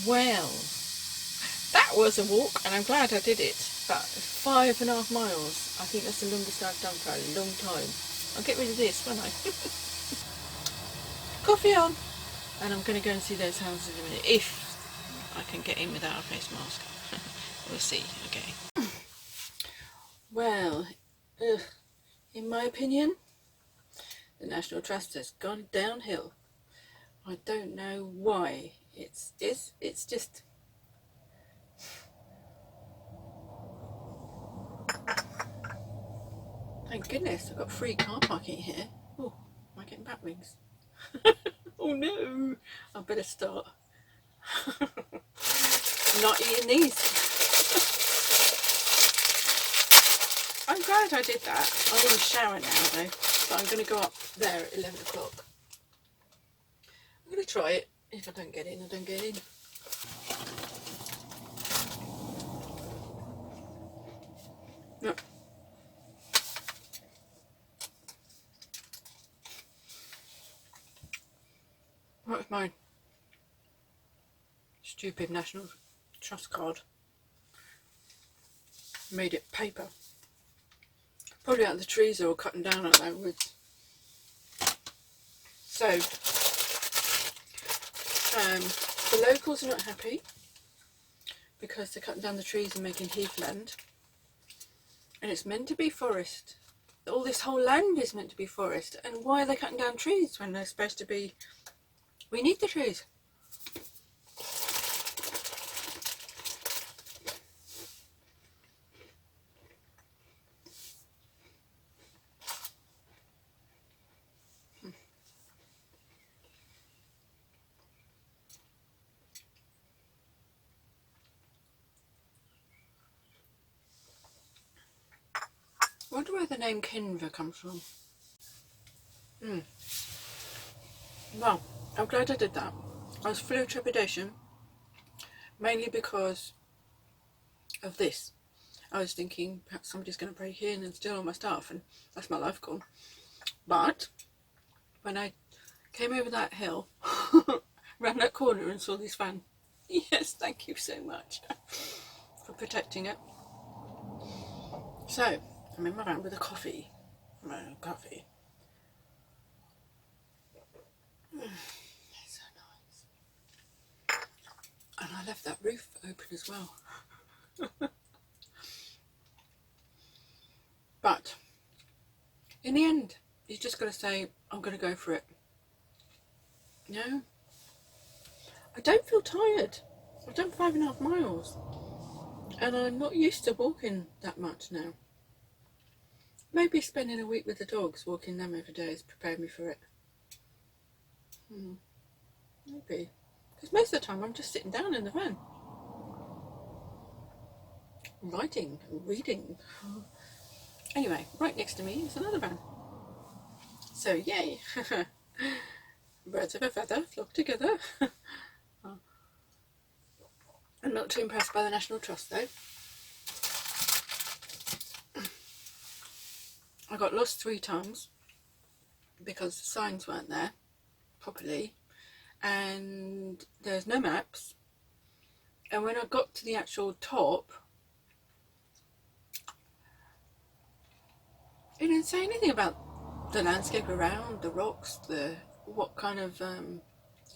Well, that was a walk, and I'm glad I did it. But 5.5 miles, I think that's the longest I've done for a long time. I'll get rid of this, won't I? Coffee on! And I'm going to go and see those houses in a minute, if I can get in without a face mask. We'll see, okay. Well, in my opinion, the National Trust has gone downhill. I don't know why. It's just... Thank goodness I've got free car parking here. Oh, am I getting back wings? Oh no, I better start. I'm not eating these. I'm glad I did that. I'm in the shower now though, but I'm going to go up there at 11 o'clock. I'm going to try it. If I don't get in, I don't get in. No. What's mine? Stupid National Trust card. Made it paper. Probably out of the trees are all cutting down on that woods. So, the locals are not happy because they're cutting down the trees and making heathland. And it's meant to be forest. All this whole land is meant to be forest. And why are they cutting down trees when they're supposed to be... We need the trees. I wonder where the name Kinver comes from. Well, I'm glad I did that. I was full of trepidation, mainly because of this. I was thinking perhaps somebody's going to break in and steal all my stuff, and that's my life gone. But when I came over that hill, ran that corner and saw this van, yes, thank you so much for protecting it. So I'm in my van with a coffee. Coffee. It's so nice. And I left that roof open as well. But in the end, you just got to say, I'm going to go for it. No, I don't feel tired. I've done 5.5 miles. And I'm not used to walking that much now. Maybe spending a week with the dogs, walking them every day has prepared me for it. Maybe. Because most of the time I'm just sitting down in the van. Writing and reading. Anyway, right next to me is another van. So yay! Birds of a feather flock together. I'm not too impressed by the National Trust though. I got lost 3 times because the signs weren't there properly and there's no maps, and when I got to the actual top it didn't say anything about the landscape around, the rocks, what kind of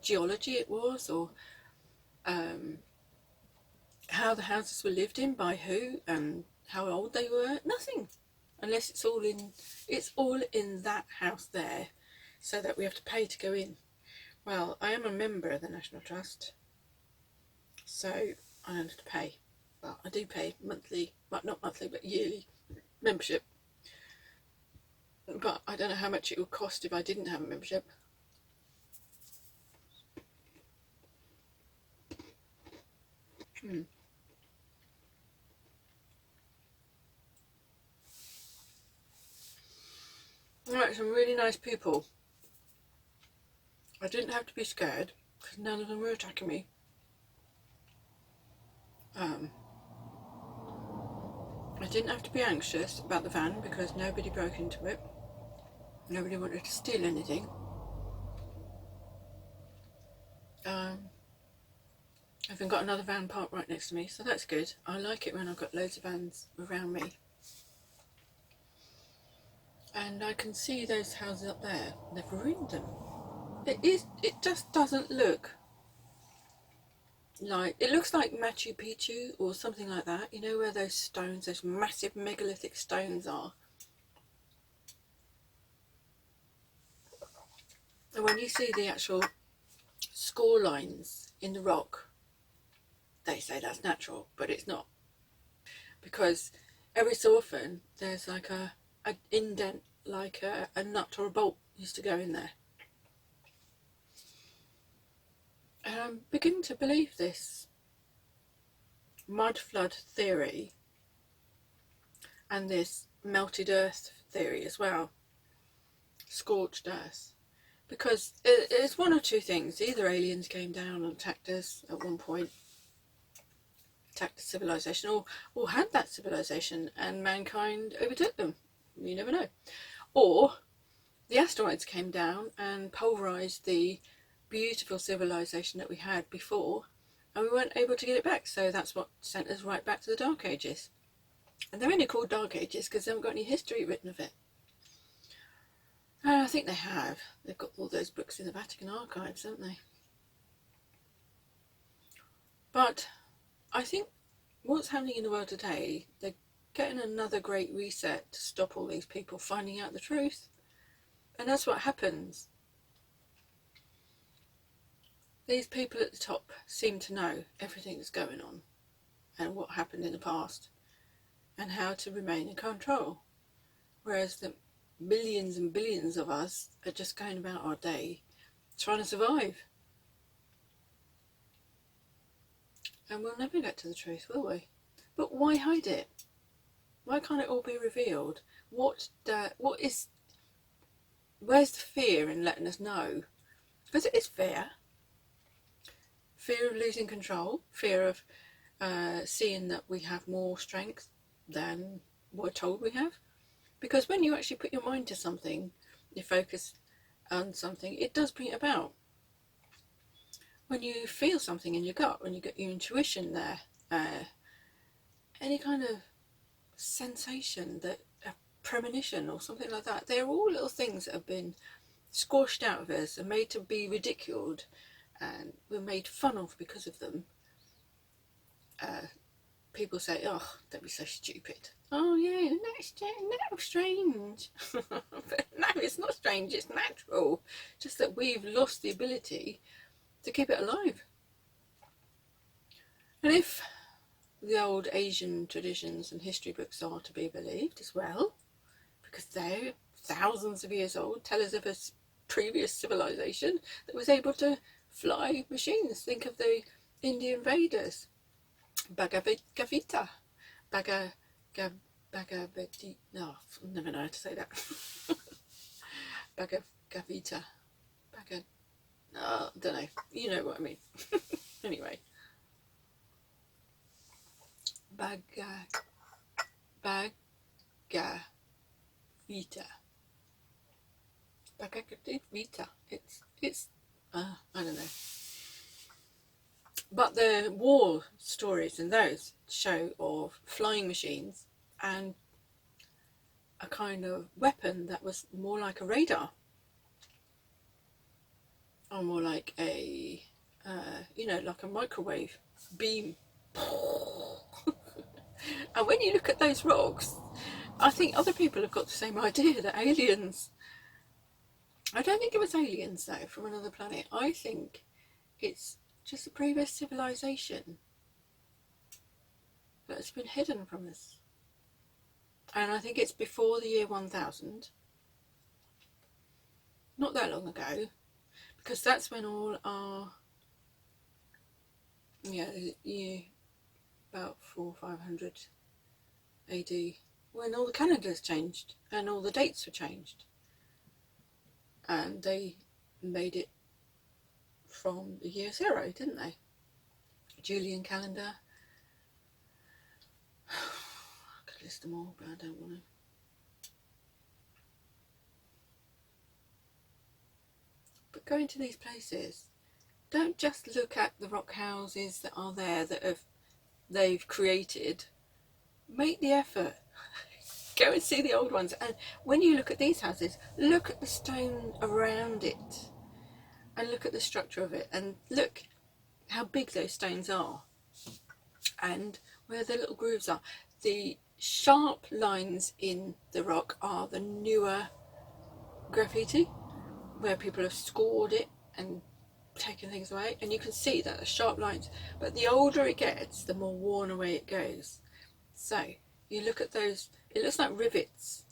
geology it was, or how the houses were lived in by who and how old they were. Nothing. Unless it's all in that house there, so that we have to pay to go in. Well, I am a member of the National Trust, so I don't have to pay. Well, I do pay monthly, well, not monthly, but yearly membership. But I don't know how much it would cost if I didn't have a membership. Right, some really nice people. I didn't have to be scared because none of them were attacking me. I didn't have to be anxious about the van because nobody broke into it. Nobody wanted to steal anything. I've even got another van parked right next to me, so that's good. I like it when I've got loads of vans around me. And I can see those houses up there. They've ruined them. It just doesn't look like, it looks like Machu Picchu or something like that. You know where those stones, those massive megalithic stones are. And when you see the actual score lines in the rock, they say that's natural, but it's not. Because every so often there's like an indent, like a nut or a bolt used to go in there. And I'm beginning to believe this mud flood theory and this melted earth theory as well, scorched earth, because it's one or two things. Either aliens came down and attacked us at one point, attacked the civilization, or had that civilization and mankind overtook them. You never know. Or the asteroids came down and pulverized the beautiful civilization that we had before, and we weren't able to get it back, so that's what sent us right back to the Dark Ages. And they're only called Dark Ages because they haven't got any history written of it. And I think they have. They've got all those books in the Vatican archives, haven't they? But I think what's happening in the world today, they're getting another great reset to stop all these people finding out the truth. And that's what happens. These people at the top seem to know everything that's going on and what happened in the past and how to remain in control. Whereas the billions and billions of us are just going about our day trying to survive. And we'll never get to the truth, will we? But why hide it? Why can't it all be revealed? Where's the fear in letting us know? Because it is fear. Fear of losing control, fear of seeing that we have more strength than we're told we have. Because when you actually put your mind to something, you focus on something, it does bring it about. When you feel something in your gut, when you get your intuition there, any kind of sensation, that a premonition or something like that, they're all little things that have been squashed out of us and made to be ridiculed, and we're made fun of because of them. People say, oh, don't be so stupid. Oh yeah, that's strange. But no, it's not strange, it's natural. Just that we've lost the ability to keep it alive. And if the old Asian traditions and history books are to be believed as well, because they're thousands of years old, tell us of a previous civilization that was able to fly machines. Think of the Indian Vedas, Bhagavad Gita, Bhagavati. No, I never know how to say that. Bhagavad Gita, I don't know. You know what I mean. Anyway, Bhagavad Gita. It's I don't know. But the war stories in those show of flying machines and a kind of weapon that was more like a radar, or more like a like a microwave beam. And when you look at those rocks, I think other people have got the same idea that aliens. I don't think it was aliens though from another planet. I think it's just a previous civilization that has been hidden from us. And I think it's before the year 1000. Not that long ago. Because that's when all our... about 400-500 AD, when all the calendars changed and all the dates were changed. And they made it from the year 0, didn't they? Julian calendar. I could list them all, but I don't want to. But going to these places don't just look at the rock houses that are there that they've created. Make the effort. Go and see the old ones. And when you look at these houses, look at the stone around it and look at the structure of it and look how big those stones are and where the little grooves are. The sharp lines in the rock are the newer graffiti, where people have scored it and taken things away, and you can see that the sharp lines, but the older it gets, the more worn away it goes. So you look at those, it looks like rivets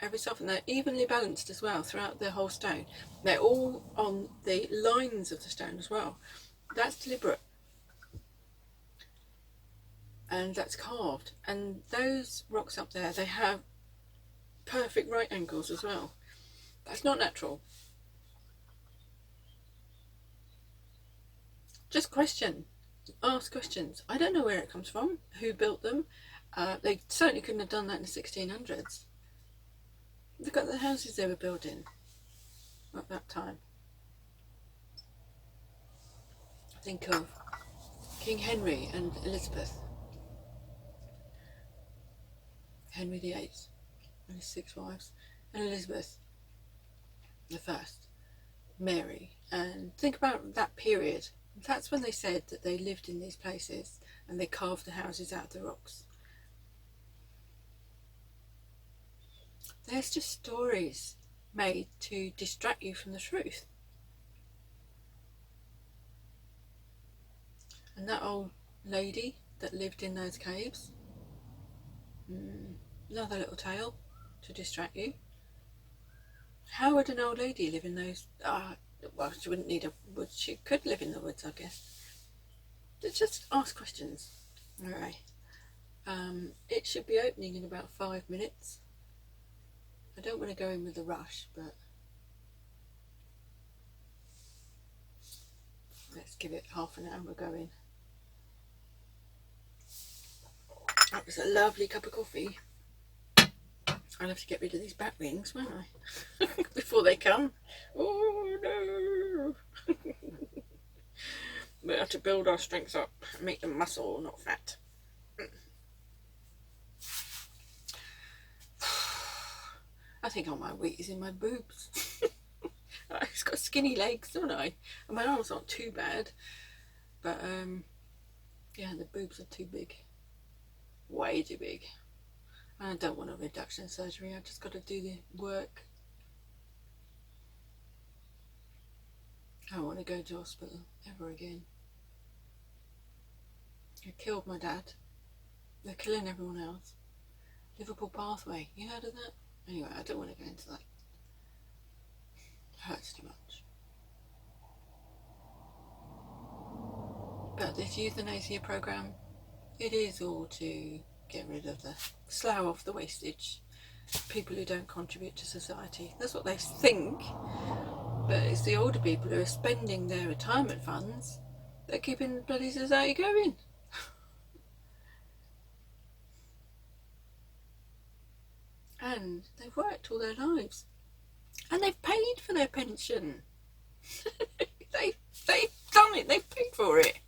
every so often. They're evenly balanced as well throughout the whole stone. They're all on the lines of the stone as well. That's deliberate, and that's carved. And those rocks up there, they have perfect right angles as well. That's not natural. Just question, ask questions. I don't know where it comes from, who built them. They certainly couldn't have done that in the 1600s. Look at the houses they were building at that time. Think of King Henry and Elizabeth. Henry VIII and his 6 wives, and Elizabeth the First, Mary, and think about that period. That's when they said that they lived in these places and they carved the houses out of the rocks. There's just stories made to distract you from the truth. And that old lady that lived in those caves, another little tale to distract you. How would an old lady live in those? Well, she wouldn't need a wood. She could live in the woods, I guess. Just ask questions. Alright. It should be opening in about 5 minutes. I don't want to go in with a rush, but let's give it half an hour going. That was a lovely cup of coffee. I'll have to get rid of these bat rings, won't I? Before they come. Oh no! We have to build our strength up and make them muscle, not fat. I think all my weight is in my boobs. I've got skinny legs, don't I? And my arms aren't too bad. But, yeah, the boobs are too big. Way too big. I don't want a reduction surgery. I just got to do the work. I don't want to go to hospital ever again. They killed my dad. They're killing everyone else. Liverpool Pathway. You heard of that? Anyway, I don't want to go into that. It hurts too much. But this euthanasia program, it is all to get rid of the slough off the wastage, people who don't contribute to society. That's what they think, but it's the older people who are spending their retirement funds that are keeping the bloody society going. And they've worked all their lives and they've paid for their pension. they've done it, they've paid for it.